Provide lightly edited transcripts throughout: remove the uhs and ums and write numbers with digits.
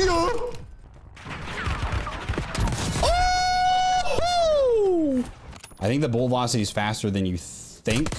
Oh! I think the bullet velocity is faster than you think.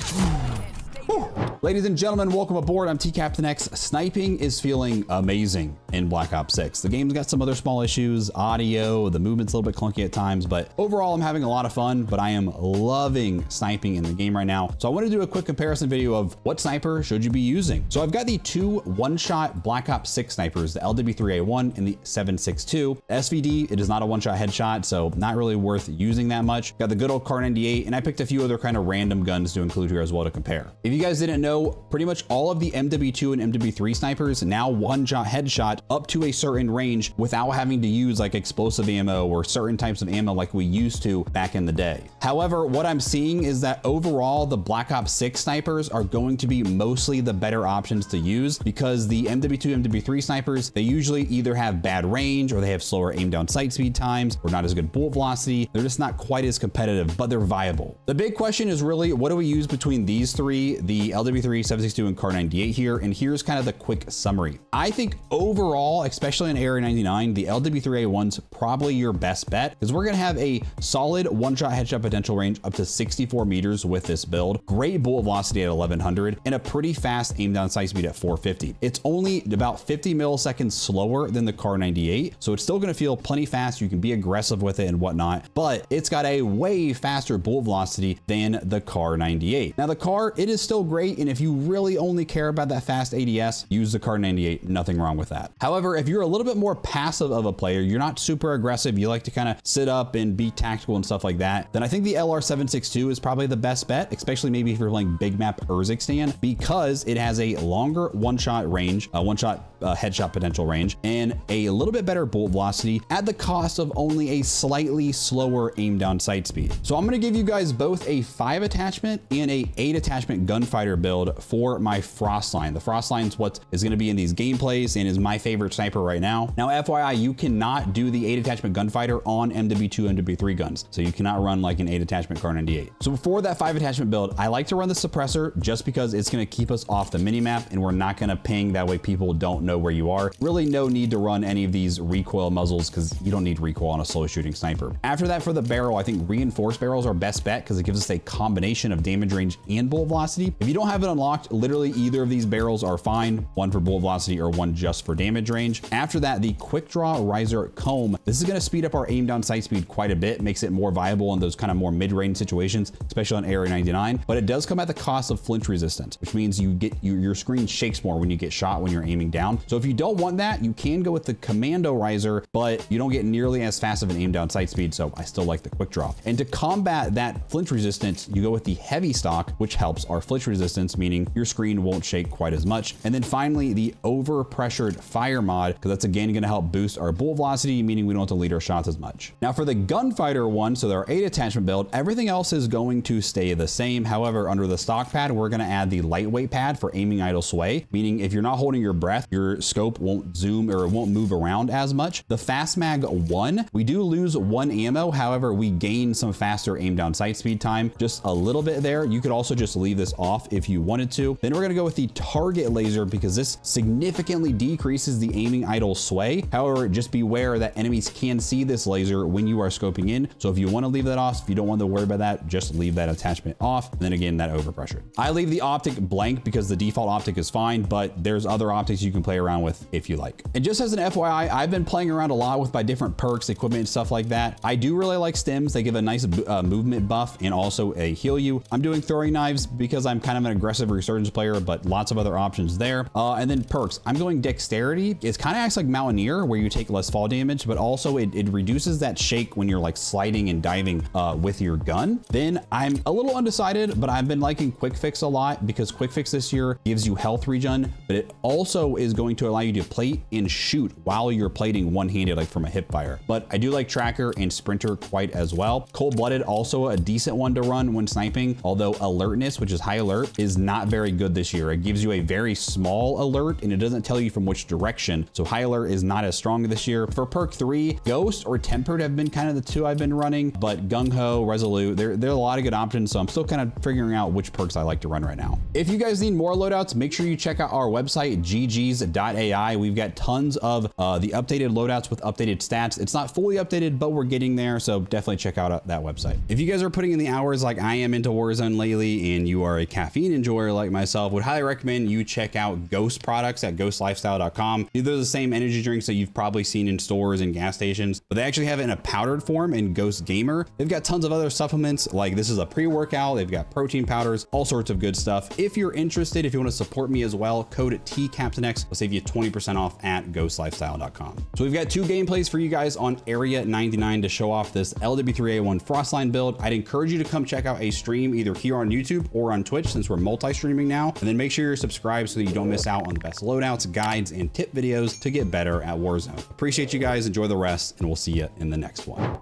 Whew. Ladies and gentlemen, welcome aboard. I'm TCaptainX. Sniping is feeling amazing in Black Ops 6. The game's got some other small issues, audio, the movement's a little bit clunky at times, but overall I'm having a lot of fun, but I am loving sniping in the game right now. So I want to do a quick comparison video of what sniper should you be using. So I've got the two one-shot Black Ops 6 snipers, the LW3A1 and the 7.62. SVD, it is not a one-shot headshot, so not really worth using that much. Got the good old Kar98, and I picked a few other kind of random guns to include here as well to compare. If you guys didn't know, pretty much all of the MW2 and MW3 snipers now one-shot headshot up to a certain range without having to use like explosive ammo or certain types of ammo like we used to back in the day. However, what I'm seeing is that overall the Black Ops 6 snipers are going to be mostly the better options to use because the MW2, MW3 snipers, they usually either have bad range or they have slower aim down sight speed times or not as good bullet velocity. They're just not quite as competitive, but they're viable. The big question is really, what do we use between these three, the LW3, 7.62 and Kar98 here? And here's kind of the quick summary. I think overall, especially in Area 99, the LW3A1's probably your best bet because we're going to have a solid one-shot headshot potential range up to 64 meters with this build, great bullet velocity at 1100, and a pretty fast aim down sight speed at 450. It's only about 50 milliseconds slower than the Kar98, so it's still going to feel plenty fast. You can be aggressive with it and whatnot, but it's got a way faster bullet velocity than the Kar98. Now the Kar, it is still great, and if you really only care about that fast ADS, use the Kar98, nothing wrong with that. However, if you're a little bit more passive of a player, you're not super aggressive, you like to kind of sit up and be tactical and stuff like that, then I think the LR762 is probably the best bet, especially maybe if you're playing big map Urzikstan, because it has a longer one-shot range, headshot potential range, and a little bit better bullet velocity at the cost of only a slightly slower aim down sight speed. So I'm going to give you guys both a 5 attachment and a 8 attachment gunfighter build for my Frostline. The Frostline is what is going to be in these gameplays and is my favorite sniper right now. Now, FYI, you cannot do the 8 attachment gunfighter on MW2, MW3 guns. So you cannot run like an 8 attachment Kar98. So for that 5 attachment build, I like to run the suppressor just because it's going to keep us off the minimap and we're not going to ping. That way people don't know where you are. Really no need to run any of these recoil muzzles because you don't need recoil on a slow shooting sniper. After that, for the barrel, I think reinforced barrels are best bet because it gives us a combination of damage range and bullet velocity. If you don't have it unlocked, literally either of these barrels are fine, one for bullet velocity or one just for damage range. After that, the quick draw riser comb, this is going to speed up our aim down sight speed quite a bit, makes it more viable in those kind of more mid-range situations, especially on Area 99, but it does come at the cost of flinch resistance, which means you get your screen shakes more when you get shot when you're aiming down. So if you don't want that, you can go with the commando riser, but you don't get nearly as fast of an aim down sight speed, so I still like the quick draw. And to combat that flinch resistance, you go with the heavy stock, which helps our flinch resistance, meaning your screen won't shake quite as much. And then finally, the over pressured fire mod, because that's again going to help boost our bullet velocity, meaning we don't have to lead our shots as much. Now for the gunfighter one, so our 8 attachment build, everything else is going to stay the same. However, under the stock pad, we're going to add the lightweight pad for aiming idle sway, meaning if you're not holding your breath, your scope won't zoom or it won't move around as much. The fast mag 1, we do lose 1 ammo. However, we gain some faster aim down sight speed time, just a little bit there. You could also just leave this off if you wanted to. Then we're going to go with the target laser because this significantly decreases the aiming idle sway. However, just beware that enemies can see this laser when you are scoping in. So if you want to leave that off, if you don't want to worry about that, just leave that attachment off. And then again, that overpressure. I leave the optic blank because the default optic is fine, but there's other optics you can play around with if you like. And just as an FYI, I've been playing around a lot with my different perks, equipment, and stuff like that. I do really like stims. They give a nice movement buff and also a heal you. I'm doing throwing knives because I'm kind of an aggressive resurgence player, but lots of other options there. And then perks, I'm going dexterity. It kind of acts like Mountaineer where you take less fall damage, but also it reduces that shake when you're like sliding and diving with your gun. Then I'm a little undecided, but I've been liking Quick Fix a lot because Quick Fix this year gives you health regen, but it also is going to allow you to plate and shoot while you're plating one-handed, like from a hip fire. But I do like Tracker and Sprinter quite as well. Cold-Blooded, also a decent one to run when sniping, although Alertness, which is high alert, is not very good this year. It gives you a very small alert and it doesn't tell you from which direction. So high alert is not as strong this year. For perk 3, Ghost or Tempered have been kind of the two I've been running, but Gung Ho, Resolute, there are a lot of good options. So I'm still kind of figuring out which perks I like to run right now. If you guys need more loadouts, make sure you check out our website, ggs.ai. We've got tons of the updated loadouts with updated stats. It's not fully updated, but we're getting there. So definitely check out that website. If you guys are putting in the hours like I am into Warzone lately and you are a caffeine enjoyer like myself, would highly recommend you check out Ghost products at ghostlifestyle.com. These are the same energy drinks that you've probably seen in stores and gas stations, but they actually have it in a powdered form in Ghost Gamer. They've got tons of other supplements, like this is a pre-workout. They've got protein powders, all sorts of good stuff. If you're interested, if you want to support me as well, code TCaptainX will save you 20% off at ghostlifestyle.com. So we've got 2 gameplays for you guys on Area 99 to show off this LW3A1 Frostline build. I'd encourage you to come check out a stream either here on YouTube or on Twitch, since we're multi-streaming now. And then make sure you're subscribed so that you don't miss out on the best loadouts, guides, and tip videos to get better at Warzone. Appreciate you guys. Enjoy the rest, and we'll see you in the next one.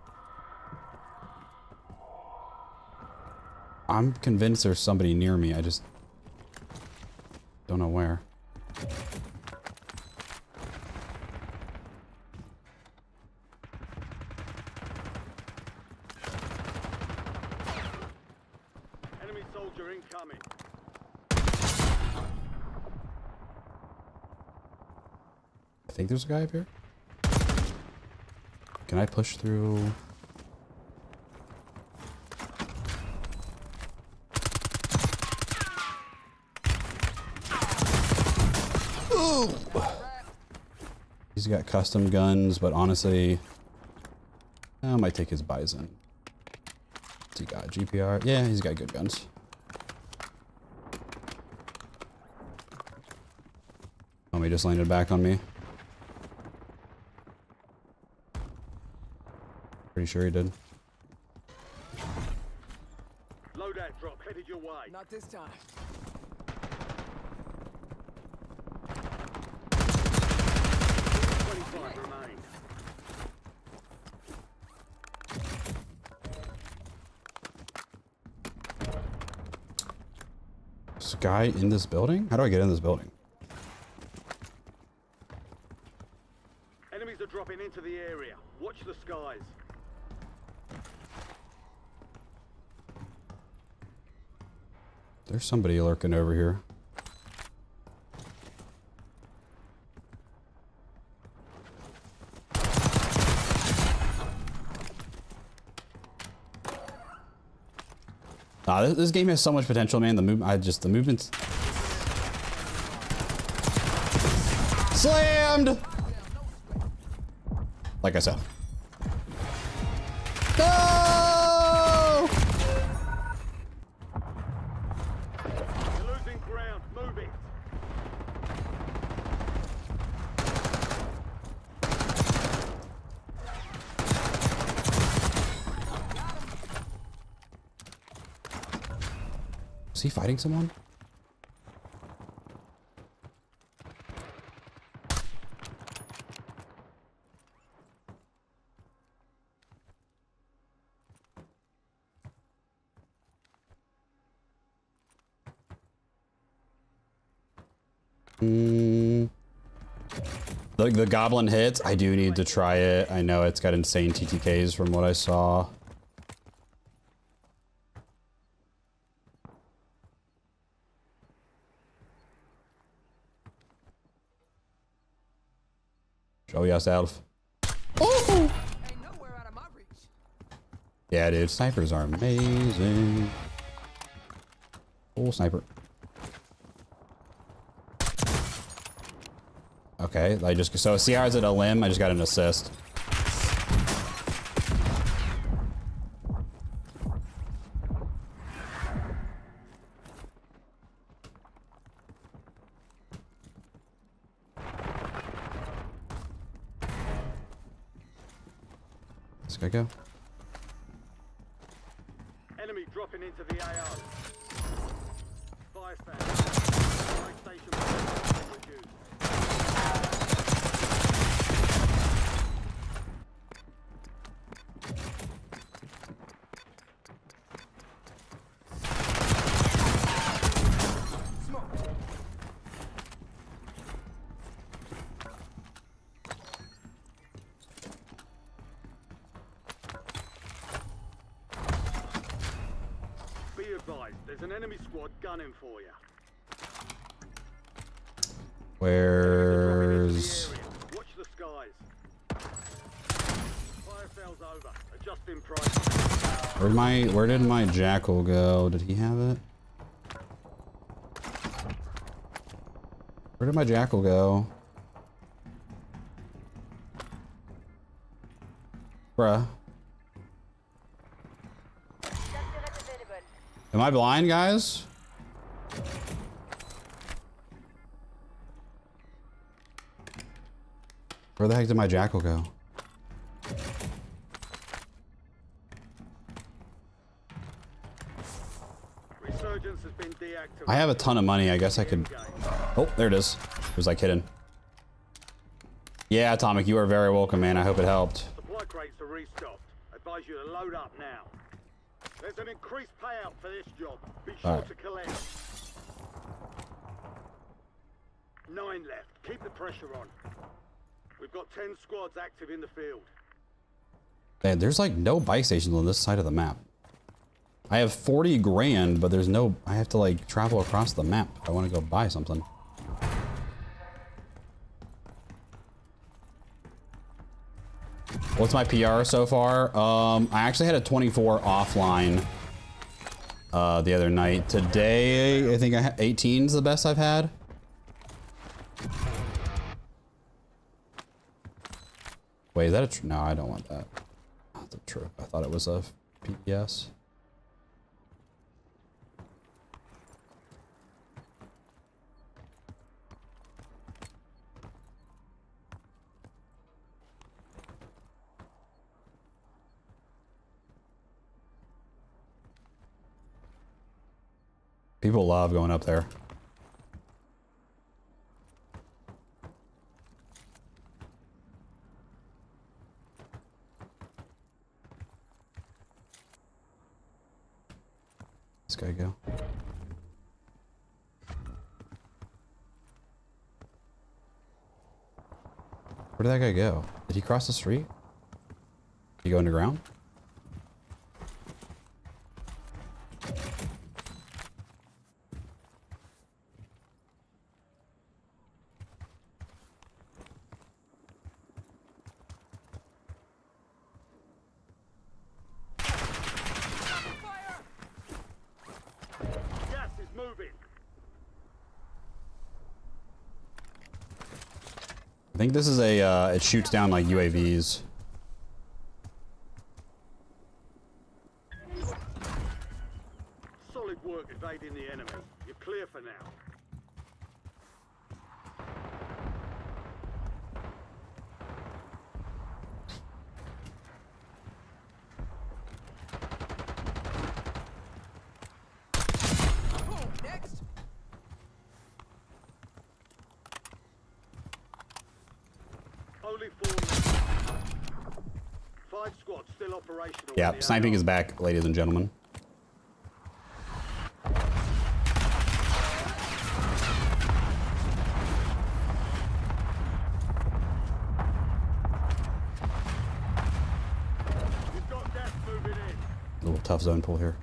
I'm convinced there's somebody near me. I just don't know where. Enemy soldier incoming. I think there's a guy up here. Can I push through? Ooh. He's got custom guns, but honestly, I might take his Bison. What's he got? GPR? Yeah, he's got good guns. Oh, he just landed back on me. Pretty sure he did. Loadout drop headed your way. Not this time. Remain. There's a guy in this building? How do I get in this building? Enemies are dropping into the area. Watch the skies. There's somebody lurking over here. This game has so much potential, man. The movement's slammed. Like I said. No! You're losing ground. Move it. Is he fighting someone? The goblin hits. I do need to try it. I know it's got insane TTKs from what I saw. Oh yes, Alf. Oh! Yeah, dude, snipers are amazing. Oh, sniper. Okay, so see how I was at a limb? I just got an assist. This guy go. Enemy dropping into the AO. Fire stand. Fire station reduced. There's an enemy squad gunning for you. Where's... Watch the skies. Fire sales over. Adjusting price. Where did my jackal go? Did he have it? Where did my jackal go? Bruh. Am I blind, guys? Where the heck did my jackal go? Resurgence has been deactivated. I have a ton of money. I guess I could... Oh, there it is. It was like hidden. Yeah, Atomic, you are very welcome, man. I hope it helped. Supply crates are restocked. Advise you to load up now. There's an increased payout for this job. Be sure to collect. 9 left. Keep the pressure on. We've got 10 squads active in the field. Man, there's like no buy stations on this side of the map. I have 40 grand, but there's no... I have to like travel across the map if I want to go buy something. What's my PR so far? I actually had a 24 offline the other night. Today, I think 18 is the best I've had. Wait, is that a true? No, I don't want that. Not the true. I thought it was a PPS. People love going up there. This guy go. Where did that guy go? Did he cross the street? Did he go underground? I think this is a, it shoots down like UAVs. Solid work evading the enemy. You're clear for now. Only 5 squads still operational. Yeah, sniping is back, ladies and gentlemen. We've got gas moving in. A little tough zone pull here.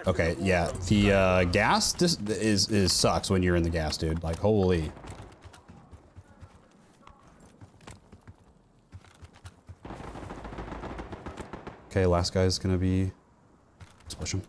Okay, yeah, the gas is sucks when you're in the gas, dude. Like, holy. Okay, last guy's gonna be... Let's push him.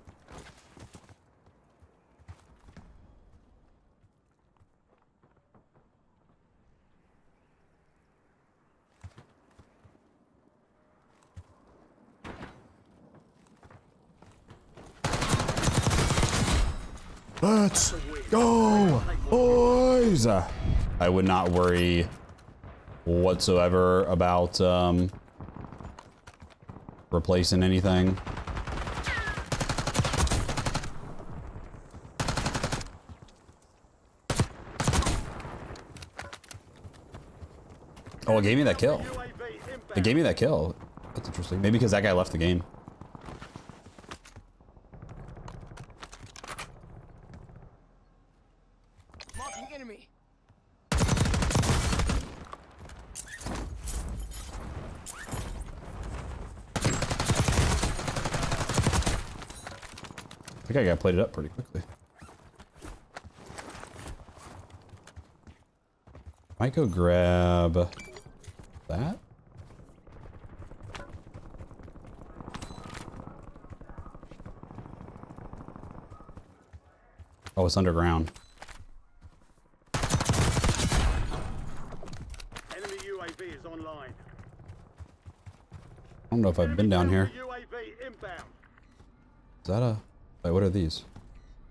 Let's go, boys! I would not worry whatsoever about replacing anything. Oh, it gave me that kill. It gave me that kill. That's interesting. Maybe because that guy left the game. I think I got plated up pretty quickly. Might go grab that. Oh, it's underground. Enemy UAV is online. I don't know if I've been down here. UAV inbound. Is that a... Wait, what are these?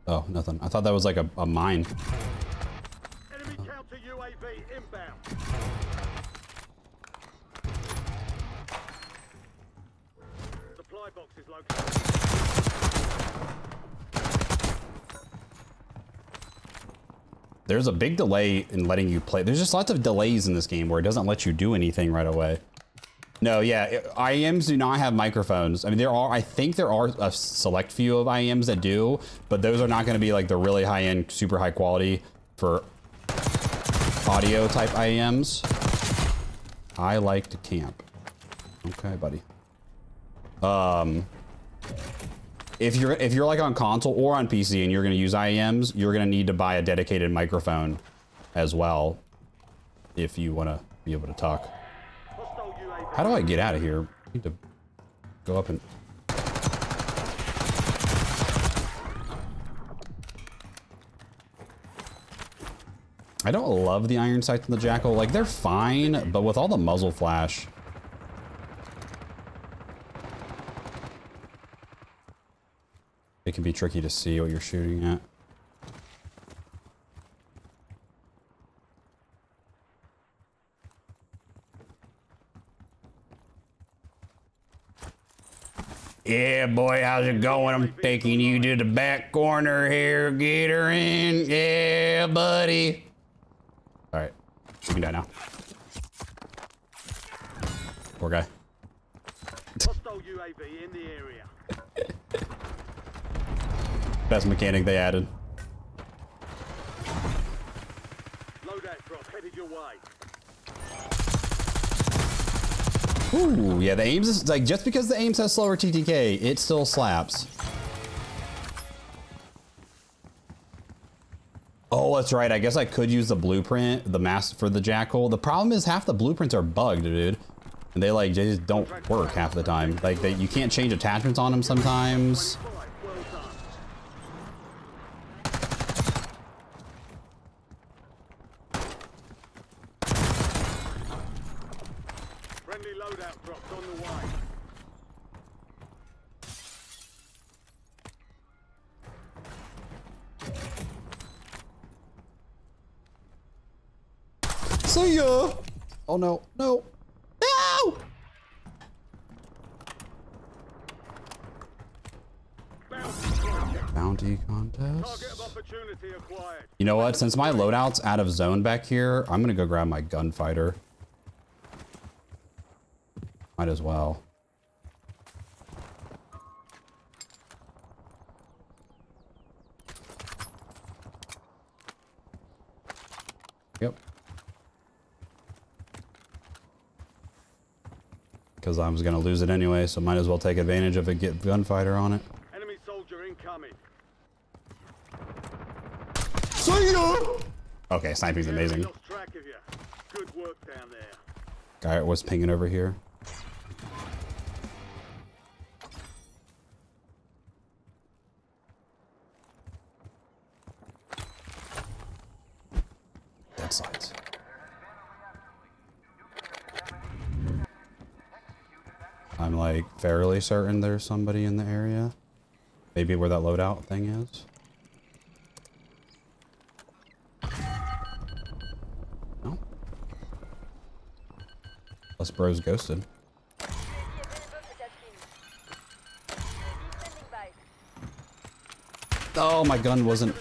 Oh, nothing. I thought that was like a mine. Enemy counter UAV inbound. Supply box is located. There's a big delay in letting you play. There's just lots of delays in this game where it doesn't let you do anything right away. No, yeah, IEMs do not have microphones. I mean, I think there are a select few of IEMs that do, but those are not going to be like the really high-end, super high quality for audio type IEMs. I like to camp. Okay, buddy. If you're like on console or on PC and you're going to use IEMs, you're going to need to buy a dedicated microphone as well if you want to be able to talk. How do I get out of here? I need to go up and... I don't love the iron sights in the Jackal. Like, they're fine, but with all the muzzle flash... it can be tricky to see what you're shooting at. Yeah, boy, how's it going? I'm taking you to the back corner here. Get her in. Yeah, buddy. All right, you can die now. Poor guy. Hostile UAV in the area. Best mechanic they added. Loadout drop headed your way. Ooh, yeah, the aims is like, just because the aims has slower TTK, it still slaps. Oh, that's right. I guess I could use the blueprint, the mask for the Jackal. The problem is half the blueprints are bugged, dude. And they just don't work half the time. Like you can't change attachments on them sometimes. Friendly loadout drops on the way. See ya! Oh no, no, no! Bounty contest. Target of opportunity acquired. You know what? Since my loadout's out of zone back here, I'm gonna go grab my gunfighter. Might as well. Yep. Because I was going to lose it anyway, so might as well take advantage of it, get gunfighter on it. Enemy soldier incoming. See ya! Okay, sniping's amazing. Lost track of you. Good work down there. Guy was pinging over here. Dead sides. I'm like fairly certain there's somebody in the area. Maybe where that loadout thing is. No. Unless bro's ghosted. Oh, my gun wasn't...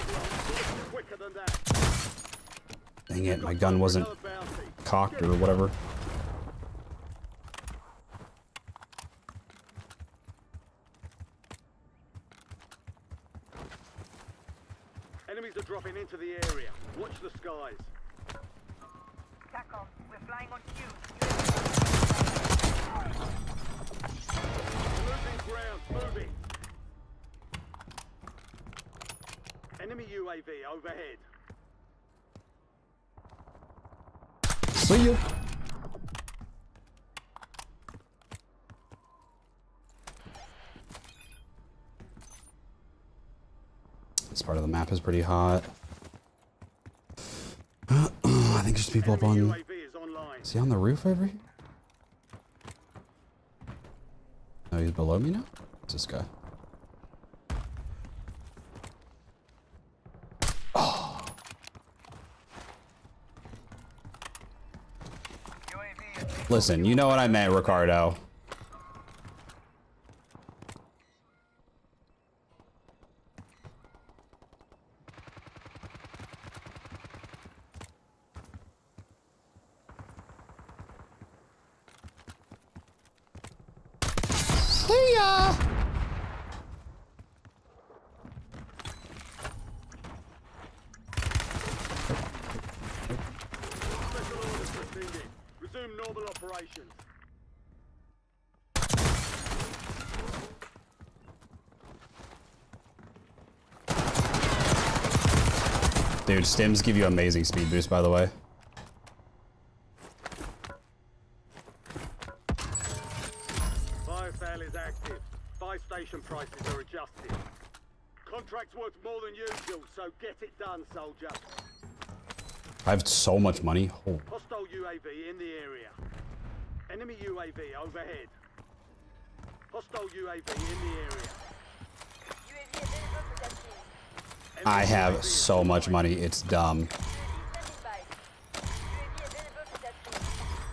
Dang it, my gun wasn't cocked or whatever. Enemies are dropping into the area. Watch the skies. TACOM, we're flying on cue. Losing ground, moving. UAV overhead. See you. This part of the map is pretty hot. I think there's people up on... UAV is online. Is he on the roof over here? No, he's below me now? What's this guy? Oh. Listen, you know what I meant, Ricardo. See ya! Special orders proceeding. Resume normal operations. Dude, stims give you amazing speed boost, by the way. Fire sale is active. Buy station prices are adjusted. Contract's worth more than usual, so get it done, soldier. I have so much money. Oh. Hostile UAV in the area. Enemy UAV overhead. Hostile UAV in the area. UAV available for testing. I have so much money, it's dumb. UAV standing by. UAV available for testing.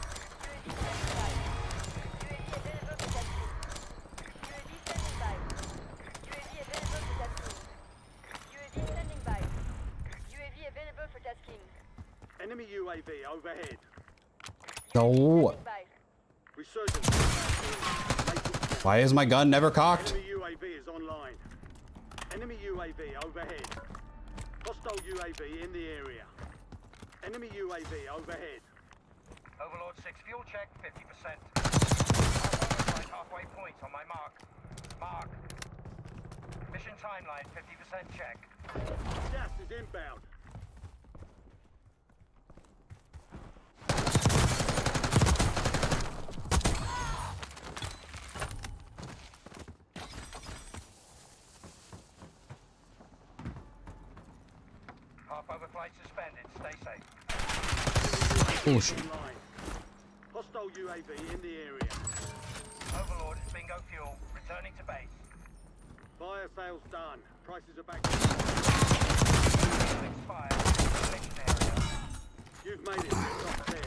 UAV standing by. UAV available for testing. UAV standing by. UAV available for testing. UAV standing by. UAV available for tasking. Enemy UAV overhead. No. Standing by. Resurgence. Why is my gun never cocked? Enemy UAV is online. Enemy UAV overhead. Hostile UAV in the area. Enemy UAV overhead. Overlord 6, fuel check, 50%. Halfway point on my mark. Mark. Mission timeline, 50% check. Gas is inbound. Half overflight suspended, stay safe. Oh, shit. Online. Hostile UAV in the area. Overlord is bingo fuel, returning to base. Fire sales done. Prices are back. Expired, mission area. You've made it to the top 10.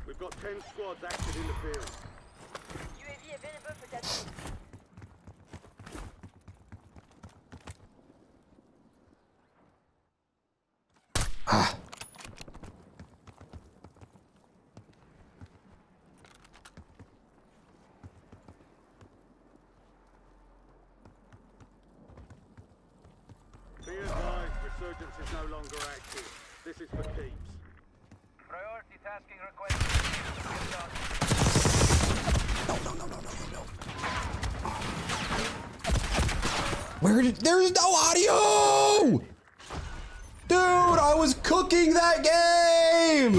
We've got 10 squads active in the field. UAV available for testing. Ah. Be advised, resurgence is no longer active. This is for keeps. Priority tasking request. Where did... There's no audio! Dude, I was cooking that game!